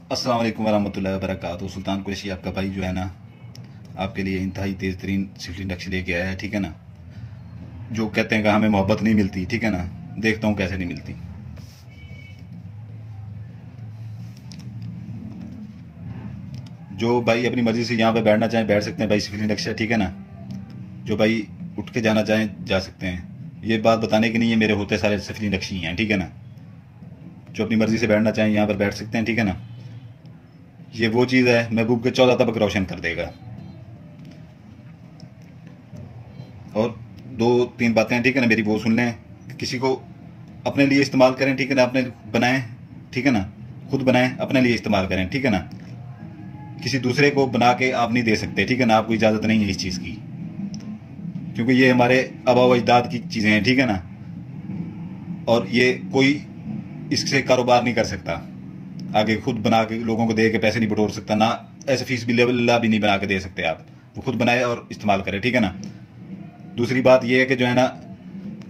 अस्सलाम वालेकुम वरहमतुल्लाहि वबरकातुहू। सुल्तान कुरैशी आपका भाई जो है ना, आपके लिए इंतहाई तेज़ तरीन सिफली नक्श लेके आया है। ठीक है ना, जो कहते हैं कि हमें मोहब्बत नहीं मिलती, ठीक है ना, देखता हूँ कैसे नहीं मिलती। जो भाई अपनी मर्जी से यहाँ पे बैठना चाहें बैठ सकते हैं भाई, सिफली नक्श है। ठीक है ना, जो भाई उठ के जाना चाहें जा सकते हैं। ये बात बताने की नहीं है, मेरे होते सारे सिफली नक्श ही हैं। ठीक है ना, जो अपनी मर्जी से बैठना चाहें यहाँ पर बैठ सकते हैं। ठीक है ना, ये वो चीज़ है महबूब के 14 तबक रोशन कर देगा। और दो तीन बातें, ठीक है ना, मेरी वो सुन लें। किसी को अपने लिए इस्तेमाल करें, ठीक है ना, अपने बनाएं, ठीक है ना, खुद बनाएं, अपने लिए इस्तेमाल करें। ठीक है ना, किसी दूसरे को बना के आप नहीं दे सकते। ठीक है ना, आपको इजाज़त नहीं है इस चीज़ की, क्योंकि ये हमारे आबा व अजदाद की चीज़ें हैं। ठीक है ना, और ये कोई इससे कारोबार नहीं कर सकता। आगे खुद बना के लोगों को दे के पैसे नहीं बटोर सकता ना, ऐसे फीस भी लेवल भी नहीं बना के दे सकते आप। वो खुद बनाए और इस्तेमाल करें। ठीक है ना, दूसरी बात यह है कि जो है ना,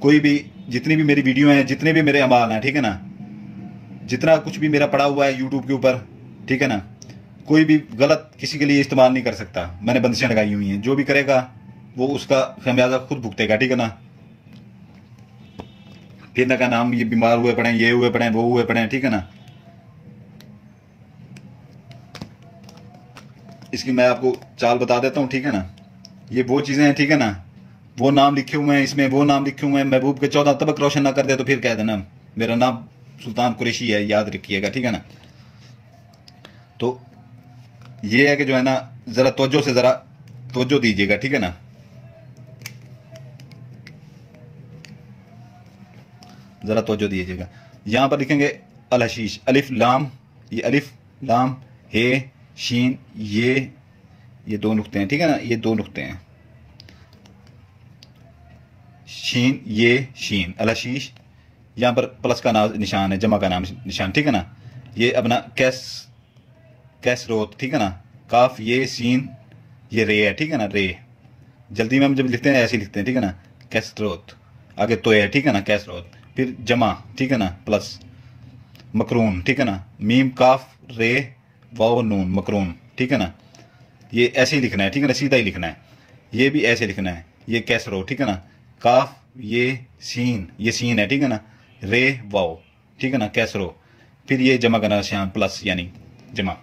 कोई भी जितनी भी मेरी वीडियो हैं, जितने भी मेरे अमाल हैं, ठीक है ना, जितना कुछ भी मेरा पड़ा हुआ है यूट्यूब के ऊपर, ठीक है ना, कोई भी गलत किसी के लिए इस्तेमाल नहीं कर सकता। मैंने बंदिशें लगाई हुई हैं, जो भी करेगा वो उसका खमियाजा खुद भुगतेगा। ठीक है ना, फिर ना का नाम ये बीमार हुए पड़े, ये हुए पड़े, वो हुए पड़े। ठीक है ना, इसकी मैं आपको चाल बता देता हूँ। ठीक है ना, ये वो चीज़ें हैं, ठीक है ना, वो नाम लिखे हुए हैं इसमें, वो नाम लिखे हुए हैं। महबूब के 14 तबक रोशन ना कर दे तो फिर कह देना मेरा नाम सुल्तान कुरैशी है, याद रखिएगा। ठीक है ना, तो ये है कि जो है ना, ज़रा तवज्जो दीजिएगा। ठीक है ना, ज़रा तवज्जो दीजिएगा। यहाँ पर लिखेंगे अल हशीश, अलिफ लाम, ये अलिफ लाम हे शीन, ये दो नुक्ते हैं। ठीक है ना, ये दो नुक्ते हैं, शीन, ये शीन, अल हशीश। यहाँ पर प्लस का नाम निशान है, जमा का नाम निशान। ठीक है ना, ये अपना कैसरोत। ठीक है ना, काफ, ये सीन, ये रे है। ठीक है ना, रे जल्दी में हम जब लिखते हैं ऐसे लिखते हैं। ठीक है ना, कैसरोत, आगे तो है। ठीक है ना, कैसरोत, फिर जमा, ठीक है ना, प्लस मकरून। ठीक है ना, मीम काफ रे वाव नून, मकरून। ठीक है ना, ये ऐसे ही लिखना है। ठीक है ना, सीधा ही लिखना है। ये भी ऐसे लिखना है, ये कैसरो। ठीक है ना, काफ, ये सीन है। ठीक है ना, रे वाव, ठीक है ना, कैसरो, फिर ये जमा करना शाम प्लस यानी जमा,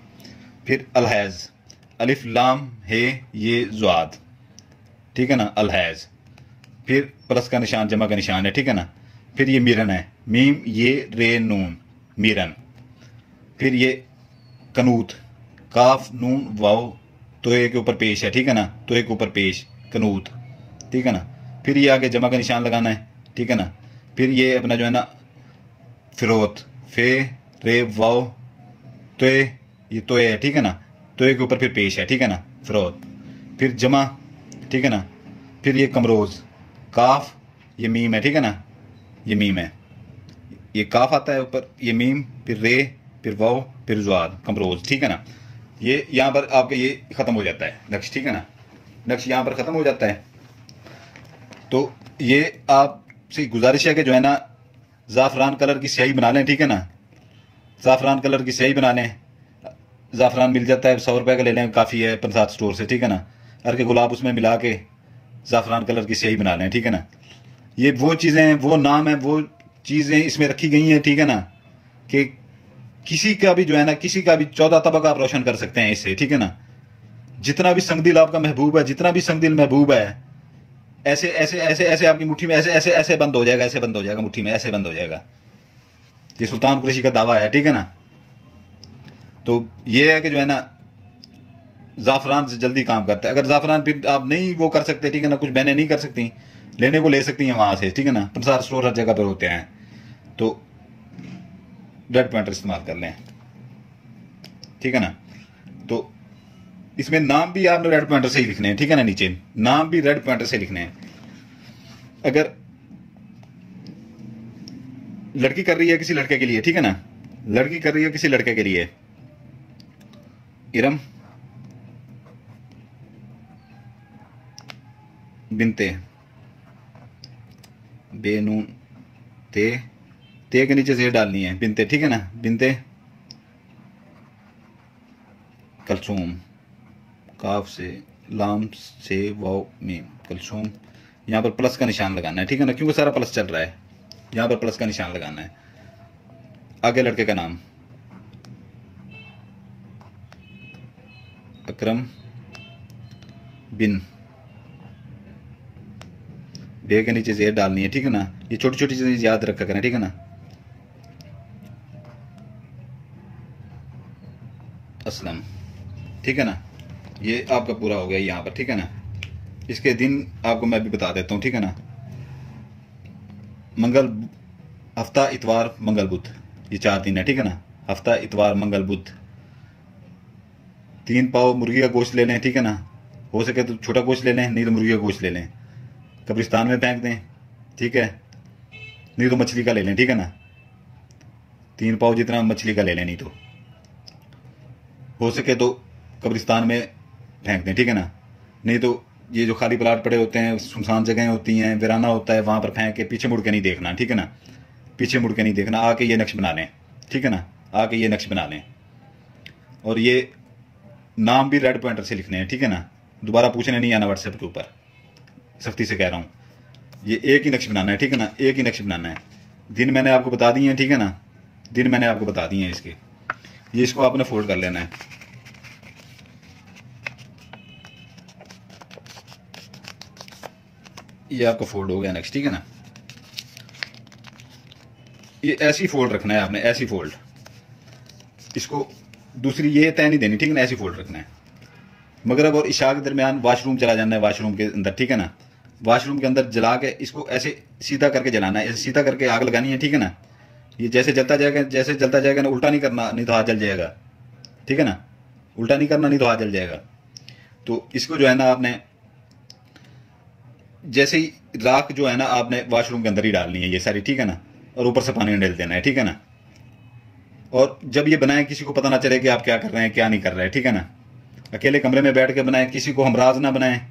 फिर अलहैज, अलिफ लाम हे ये ज़ुआद। ठीक है ना, अलहैज, फिर प्लस का निशान जमा का निशान है। ठीक है ना, फिर ये मीरन है, मीम ये रे नून, मीरन, फिर ये कनूत, काफ नून वाव, तोए के ऊपर पेश है। ठीक है ना, तोए के ऊपर पेश, कनूत। ठीक है ना, फिर ये आगे जमा का निशान लगाना है। ठीक है ना, फिर ये अपना जो है ना फिरोत, फे रे वाव तोए, ये तोए है। ठीक है ना, तोए के ऊपर फिर पेश है। ठीक है ना, फिरोत, फिर जमा। ठीक है ना, फिर ये कमरोज, काफ, ये मीम है। ठीक है ना, ये मीम है, ये काफ आता है ऊपर, ये मीम, फिर रे, फिर वाव, फिर ज़ुआद, कमरोज। ठीक है ना, ये यहाँ पर आपका ये ख़त्म हो जाता है नक्श। ठीक है ना, नक्श यहाँ पर ख़त्म हो जाता है। तो ये आपसे गुजारिश है कि जो है ना, ज़ाफ़रान कलर की स्याही बना लें। ठीक है ना, ज़ाफ़रान कलर की स्याही बना लें। ज़ाफ़रान मिल जाता है, 100 रुपये का ले लें, काफ़ी है पंसाद स्टोर से। ठीक है ना, हर के गुलाब उसमें मिला के ज़ाफ़रान कलर की स्याही बना लें। ठीक है ना, ये वो चीज़ें हैं, वो नाम है, वो चीज़ें इसमें रखी गई हैं। ठीक है ना, कि किसी का भी जो है ना, किसी का भी 14 तबक आप रोशन कर सकते हैं इससे। ठीक है ना, जितना भी संगदिल आपका महबूब है, जितना भी संगदिल महबूब है, ऐसे ऐसे ऐसे ऐसे आपकी मुट्ठी में ऐसे ऐसे ऐसे बंद हो जाएगा, ऐसे बंद हो जाएगा मुट्ठी में, ऐसे बंद हो जाएगा। ये सुल्तान कुरैशी का दावा है। ठीक है ना, तो ये है कि जो है ना, ज़ाफ़रान से जल्दी काम करता है। अगर ज़ाफ़रान फिर आप नहीं वो कर सकते, ठीक है ना, कुछ बहनें नहीं कर सकती, लेने को ले सकती हैं वहां से। ठीक है ना, पंसार स्टोर हर जगह पर होते हैं, तो रेड पॉइंटर इस्तेमाल कर लें। ठीक है ना, तो इसमें नाम भी आपने रेड पॉइंटर से ही लिखने हैं। ठीक है ना, नीचे नाम भी रेड पॉइंटर से लिखने हैं। अगर लड़की कर रही है किसी लड़के के लिए, ठीक है ना, लड़की कर रही है किसी लड़के के लिए, इरम बिनते, बेनून ते, ते के नीचे से डालनी है बिनते। ठीक है ना, बिनते कलसूम, काफ से, लाम से, वाव मीम, कलसूम। यहाँ पर प्लस का निशान लगाना है, ठीक है ना, क्योंकि सारा प्लस चल रहा है, यहाँ पर प्लस का निशान लगाना है। आगे लड़के का नाम अकरम बिन, बे के नीचे जेर डालनी है, ठीक है ना। ये छोटी छोटी चीजें याद रखा करें, ठीक है ना। असलम, ठीक है ना। ये आपका पूरा हो गया यहाँ पर, ठीक है ना। इसके दिन आपको मैं भी बता देता हूँ, ठीक है ना। मंगल, हफ्ता, इतवार, मंगल, बुध, ये 4 दिन है, ठीक है ना। हफ्ता, इतवार, मंगल, बुध। 3 पाव मुर्गी का गोश्त ले लें, ठीक है ना। हो सके तो छोटा गोश्त ले लें, नहीं तो मुर्गी का गोश्त ले लें, कब्रिस्तान में फेंक दें, ठीक है। नहीं तो मछली का ले लें, ठीक है ना। 3 पाव जितना मछली का ले लें, नहीं तो हो सके तो कब्रिस्तान में फेंक दें, ठीक है ना। नहीं तो ये जो खाली प्लाट पड़े होते हैं, सुनसान जगहें होती हैं, वीराना होता है, वहां पर फेंक के पीछे मुड़ के नहीं देखना, ठीक है ना। पीछे मुड़ के नहीं देखना, आके ये नक्श बना लें, ठीक है ना। आके ये नक्श बना लें, और ये नाम भी रेड पॉइंटर से लिखने हैं, ठीक है ना। दोबारा पूछने नहीं आना व्हाट्सएप के ऊपर, सख्ती से कह रहा हूं। ये एक ही नक्श बनाना है, ठीक है ना, एक ही नक्श बनाना है। दिन मैंने आपको बता दिए हैं, ठीक है ना। दिन मैंने आपको बता दिए हैं इसके। ये इसको आपने फोल्ड कर लेना है। ये आपका फोल्ड हो गया नेक्स्ट, ठीक है ना। ये ऐसी फोल्ड रखना है आपने, ऐसी फोल्ड। इसको दूसरी ये तय नहीं देनी, ठीक है ना, ऐसी फोल्ड रखना है। मगरब और इशा के दरमियान वॉशरूम चला जाना है, वॉशरूम के अंदर, ठीक है ना। वॉशरूम के अंदर जला के इसको ऐसे सीधा करके जलाना है, ऐसे सीधा करके आग लगानी है, ठीक है ना। ये जैसे जलता जाएगा, जैसे जलता जाएगा ना, उल्टा नहीं करना, नहीं तो हाथ जल जाएगा, ठीक है ना। उल्टा नहीं करना, नहीं तो हाथ जल जाएगा। तो इसको जो है ना आपने जैसे ही राख जो है ना आपने वॉशरूम के अंदर ही डालनी है ये सारी, ठीक है ना। और ऊपर से पानी डाल देना है, ठीक है ना। और जब ये बनाए किसी को पता ना चले कि आप क्या कर रहे हैं, क्या नहीं कर रहे हैं, ठीक है ना। अकेले कमरे में बैठ के बनाए, किसी को हम राज ना बनाए।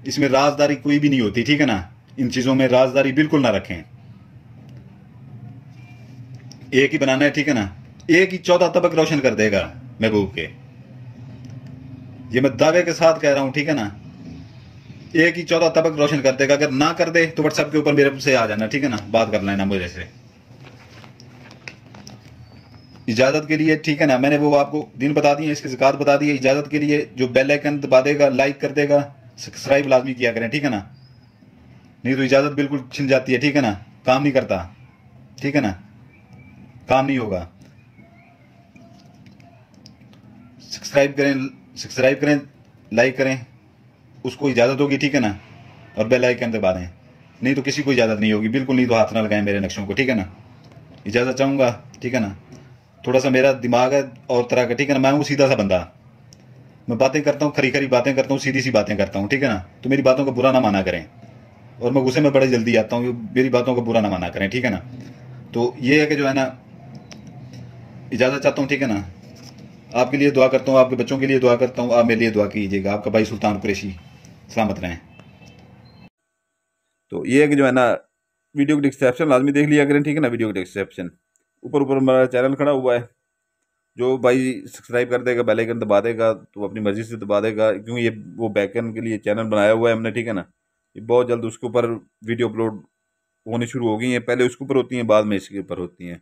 इसमें राजदारी कोई भी नहीं होती, ठीक है ना। इन चीजों में राजदारी बिल्कुल ना रखें। एक ही बनाना है, ठीक है ना। एक ही 14 तबक रोशन कर देगा महबूब के, ये मैं दावे के साथ कह रहा हूं, ठीक है ना। एक ही 14 तबक रोशन कर देगा। अगर ना कर दे तो व्हाट्सएप के ऊपर मेरे से आ जाना, ठीक है ना, बात कर लेना मुझे से इजाजत के लिए, ठीक है ना। मैंने वो आपको दिन बता दिए, इसकी ज़कात बता दी है। इजाजत के लिए जो बेल आइकन दबा देगा, लाइक कर देगा, सब्सक्राइब लाजमी किया करें, ठीक है ना। नहीं तो इजाजत बिल्कुल छिन जाती है, ठीक है ना, काम नहीं करता, ठीक है ना, काम नहीं होगा। सब्सक्राइब करें, लाइक करें, उसको इजाजत होगी, ठीक है ना। और बेल आइकन दबा दें, नहीं तो किसी को इजाजत नहीं होगी बिल्कुल। नहीं तो हाथ ना लगाएं मेरे नक्शों को, ठीक है ना। इजाजत चाहूंगा, ठीक है ना। थोड़ा सा मेरा दिमाग है और तरह का, ठीक है ना। मैं हूँ सीधा सा बंदा, मैं बातें करता हूँ, खरी खरी बातें करता हूँ, सीधी सी बातें करता हूँ, ठीक है ना। तो मेरी बातों का बुरा ना माना करें, और मैं गुस्से में बड़े जल्दी आता हूँ, मेरी बातों का बुरा ना माना करें, ठीक है ना। तो ये है कि जो है ना, इजाजत चाहता हूँ, ठीक है ना। आपके लिए दुआ करता हूँ, आपके बच्चों के लिए दुआ करता हूँ, आप मेरे लिए दुआ कीजिएगा। आपका भाई सुल्तान कुरैशी, सलामत रहें। तो ये है कि जो है ना, वीडियो की डिस्क्रिप्शन लाजमी देख लिया करें, ठीक है ना। वीडियो की डिस्क्रिप्शन ऊपर ऊपर हमारा चैनल खड़ा हुआ है। जो भाई सब्सक्राइब कर देगा, बेल आइकन दबा देगा, तो अपनी मर्जी से दबा देगा, क्योंकि ये वो बैकएंड के लिए चैनल बनाया हुआ है हमने, ठीक है ना। ये बहुत जल्द उसके ऊपर वीडियो अपलोड होनी शुरू हो गई हैं। पहले उसके ऊपर होती हैं, बाद में इसके ऊपर होती हैं।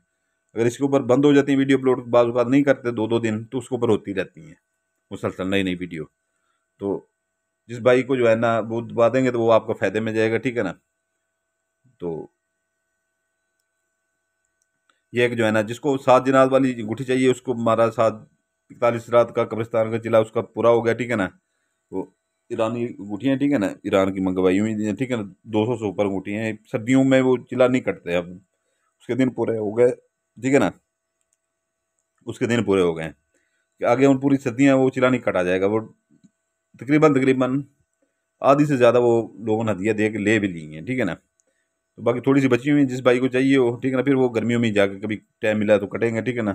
अगर इसके ऊपर बंद हो जाती है वीडियो अपलोड, बाद बात नहीं करते 2-2 दिन, तो उसके ऊपर होती रहती हैं मुसलसल नई नई वीडियो। तो जिस भाई को जो है ना वो दबा देंगे तो वो आपको फायदे में जाएगा, ठीक है ना। तो ये एक जो है ना, जिसको 7 जनात वाली अंगूठी चाहिए, उसको हमारा 41 रात का कब्रिस्तान का चिला उसका पूरा हो गया, ठीक है ना। वो ईरानी अंगूठियाँ, ठीक है ना, ईरान की मंगवाई हुई हैं, ठीक है ना। 200 से ऊपर अंगूठियाँ हैं। सर्दियों में वो चिला नहीं कटते, अब उसके दिन पूरे हो गए, ठीक है ना। उसके दिन पूरे हो गए, आगे उन पूरी सर्दियाँ वो चिला नहीं काटा जाएगा। वो तकरीबन तकरीबन आधी से ज़्यादा वो लोगों ने हदिया दे के ले भी ली हैं, ठीक है ना। तो बाकी थोड़ी सी बची हुई है, जिस भाई को चाहिए हो, ठीक है ना। फिर वो गर्मियों में जाकर कभी टाइम मिला तो कटेंगे, ठीक है ना।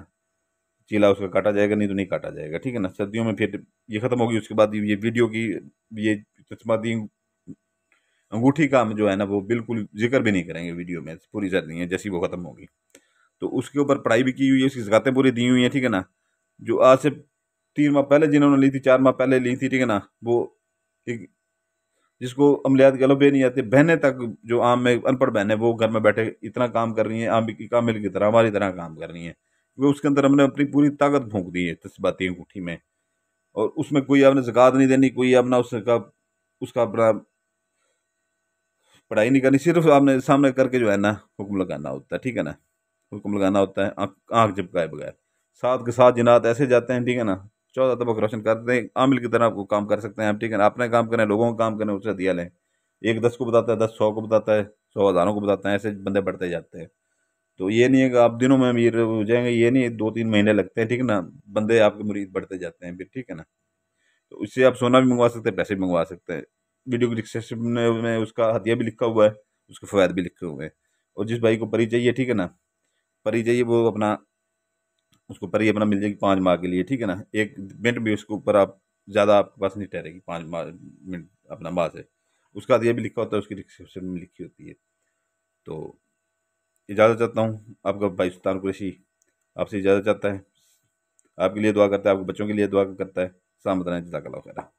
चीला उसका काटा जाएगा, नहीं तो नहीं काटा जाएगा, ठीक है ना। सर्दियों में फिर ये ख़त्म होगी, उसके बाद ये वीडियो की ये चश्मादी अंगूठी का हम जो है ना वो बिल्कुल जिक्र भी नहीं करेंगे वीडियो में, पूरी सर्दियाँ जैसी वो ख़त्म होगी। तो उसके ऊपर पढ़ाई भी की हुई है, उसकी ज़कातें पूरी दी हुई हैं, ठीक है ना। जो आज से 3 माह पहले जिन्होंने ली थी, 4 माह पहले ली थी, ठीक है ना, वो एक जिसको अमलियात कह लो बे नहीं आती, बहनें तक जो आम में अनपढ़ बहनें वो घर में बैठे इतना काम कर रही हैं, आम की कामिल की तरह हमारी तरह काम कर रही हैं। वो उसके अंदर हमने अपनी पूरी ताकत फूंक दी है तस्बाती अंगूठी में। और उसमें कोई आपने ज़कात नहीं देनी, कोई अपना उसका अपना पढ़ाई नहीं करनी, सिर्फ आपने सामने करके जो है ना हुक्म लगाना होता है, ठीक है ना। हुक्म लगाना होता है आँख झपकाए बगैर। साथ के साथ जिनात ऐसे जाते हैं, ठीक है ना, 14 तबक रोशन करते हैं, आमिल की तरह आपको काम कर सकते हैं आप, ठीक है ना। अपने काम करें, लोगों का काम करें, उससे दिया लें। एक 10 को बताता है, 10 100 को बताता है, 100 हज़ारों को बताता है, ऐसे बंदे बढ़ते जाते हैं। तो ये नहीं है कि आप दिनों में अमीर हो जाएंगे, ये नहीं है, 2-3 महीने लगते हैं, ठीक है ना, बंदे आपके मुरीद बढ़ते जाते हैं फिर, ठीक है ना। तो इससे आप सोना भी मंगवा सकते हैं, पैसे भी मंगवा सकते हैं। वीडियो की डिस्क्रिप्शन में उसका हदिया भी लिखा हुआ है, उसके फ़वाद भी लिखे हुए हैं। और जिस भाई को परी चाहिए, ठीक है ना, परी चाहिए, वो अपना उसको परी अपना मिल जाएगी 5 माह के लिए, ठीक है ना। एक मिनट भी उसके ऊपर आप ज़्यादा आपके पास नहीं ठहरेगी 5 माह मिनट अपना माह से। उसका हदिया भी लिखा होता है, उसकी डिस्क्रिप्शन में लिखी होती है। तो इजाज़त चाहता हूँ, आपका भाई सुल्तान कुरैशी आपसे इजाज़त चाहता है। आपके लिए दुआ करता है, आपके बच्चों के लिए दुआ करता है। सलामत रहें, जज़ाकल्लाह खैर।